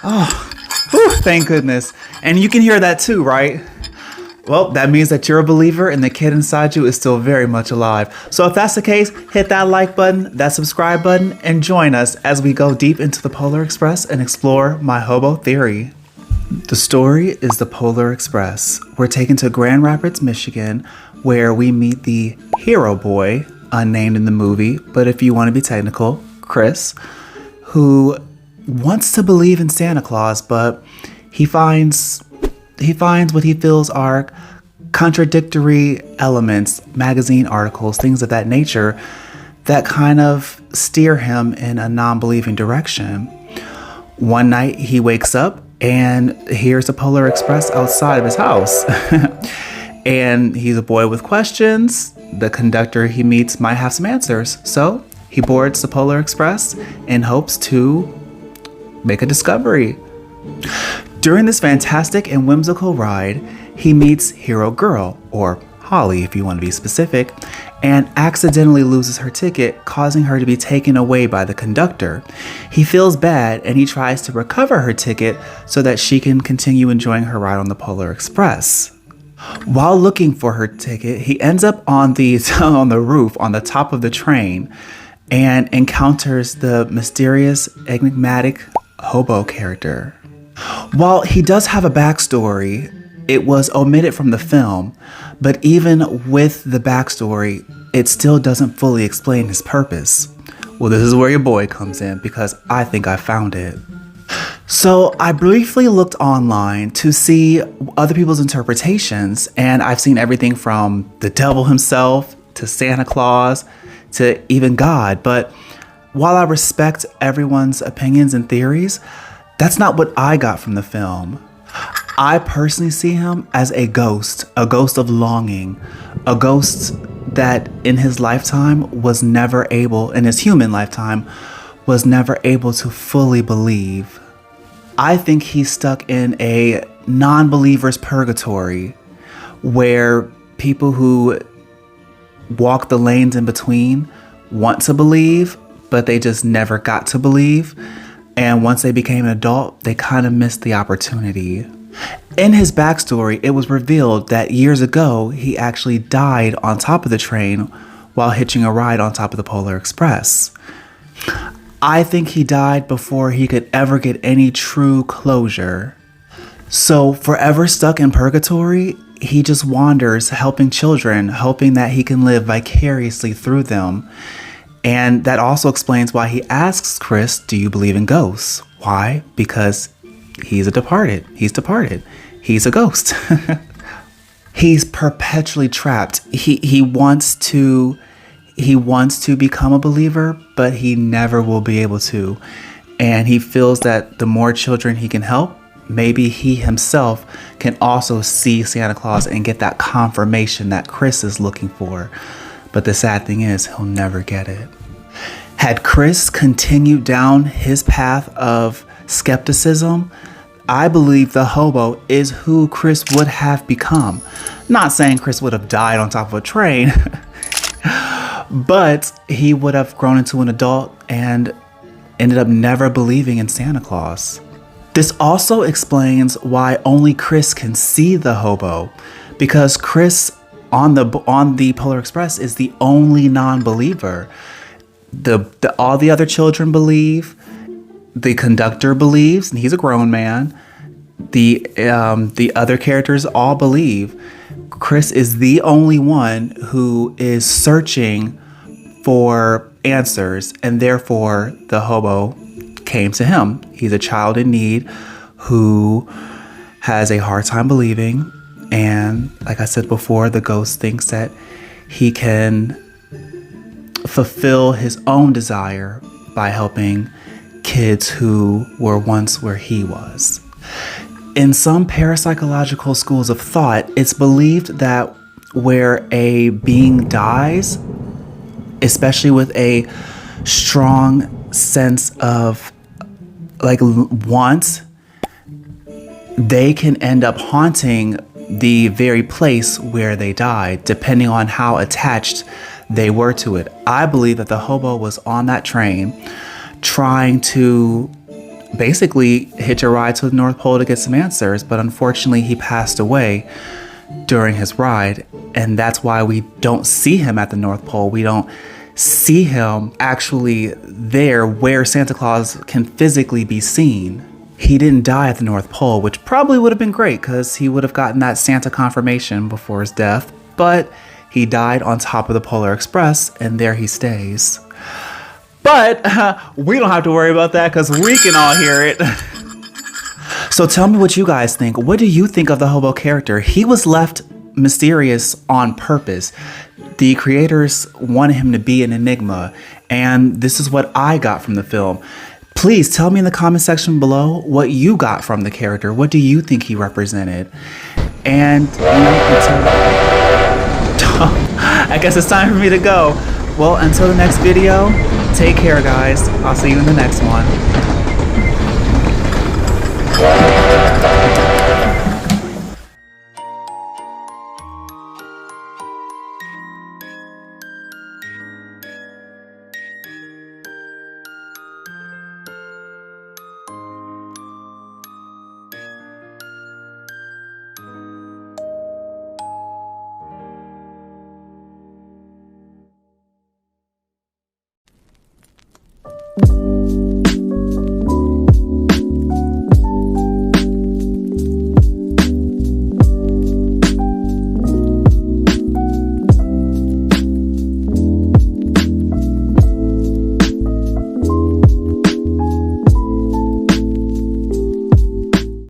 Oh, whew, thank goodness. And you can hear that too, right? Well, that means that you're a believer and the kid inside you is still very much alive. So if that's the case, hit that like button, that subscribe button, and join us as we go deep into the Polar Express and explore my hobo theory. The story is the Polar Express. We're taken to Grand Rapids, Michigan, where we meet the hero boy, unnamed in the movie, but if you want to be technical, Chris, who wants to believe in Santa Claus, but he finds what he feels are contradictory elements, magazine articles, things of that nature that kind of steer him in a non-believing direction. One night he wakes up and hears the Polar Express outside of his house. And he's a boy with questions. The conductor he meets might have some answers. So he boards the Polar Express in hopes to make a discovery. During this fantastic and whimsical ride, he meets Hero Girl, or Holly if you want to be specific, and accidentally loses her ticket, causing her to be taken away by the conductor. He feels bad and he tries to recover her ticket so that she can continue enjoying her ride on the Polar Express. While looking for her ticket, he ends up on the roof on the top of the train and encounters the mysterious, enigmatic Hobo character. While he does have a backstory, it was omitted from the film, but even with the backstory, it still doesn't fully explain his purpose. Well, this is where your boy comes in because I think I found it. So I briefly looked online to see other people's interpretations, and I've seen everything from the devil himself to Santa Claus to even God. But while I respect everyone's opinions and theories, that's not what I got from the film. I personally see him as a ghost of longing, a ghost that in his lifetime was never able, in his human lifetime, was never able to fully believe. I think he's stuck in a non-believer's purgatory where people who walk the lanes in between want to believe, but they just never got to believe. And once they became an adult, they kind of missed the opportunity. In his backstory, it was revealed that years ago, he actually died on top of the train while hitching a ride on top of the Polar Express. I think he died before he could ever get any true closure. So forever stuck in purgatory, he just wanders helping children, hoping that he can live vicariously through them. And that also explains why he asks Chris, do you believe in ghosts? Why? Because he's departed. He's a ghost. He's perpetually trapped. He wants to become a believer, but he never will be able to. And he feels that the more children he can help, maybe he himself can also see Santa Claus and get that confirmation that Chris is looking for. But the sad thing is, he'll never get it. Had Chris continued down his path of skepticism, I believe the hobo is who Chris would have become. Not saying Chris would have died on top of a train, but he would have grown into an adult and ended up never believing in Santa Claus. This also explains why only Chris can see the hobo, because Chris on the Polar Express is the only non-believer. All the other children believe. The conductor believes, and he's a grown man. The other characters all believe. Chris is the only one who is searching for answers, and therefore the hobo came to him. He's a child in need who has a hard time believing. And like I said before, the ghost thinks that he can fulfill his own desire by helping kids who were once where he was. In some parapsychological schools of thought, it's believed that where a being dies, especially with a strong sense of want, they can end up haunting the very place where they died, depending on how attached they were to it. I believe that the hobo was on that train trying to basically hitch a ride to the North Pole to get some answers, but unfortunately he passed away during his ride, and that's why we don't see him at the North Pole. We don't see him actually there where Santa Claus can physically be seen. He didn't die at the North Pole, which probably would have been great because he would have gotten that Santa confirmation before his death, but he died on top of the Polar Express, and there he stays. But we don't have to worry about that because we can all hear it. So tell me what you guys think. What do you think of the Hobo character? He was left mysterious on purpose. The creators wanted him to be an enigma, and this is what I got from the film. Please tell me in the comment section below what you got from the character. What do you think he represented? And I guess it's time for me to go. Well, until the next video, take care, guys. I'll see you in the next one.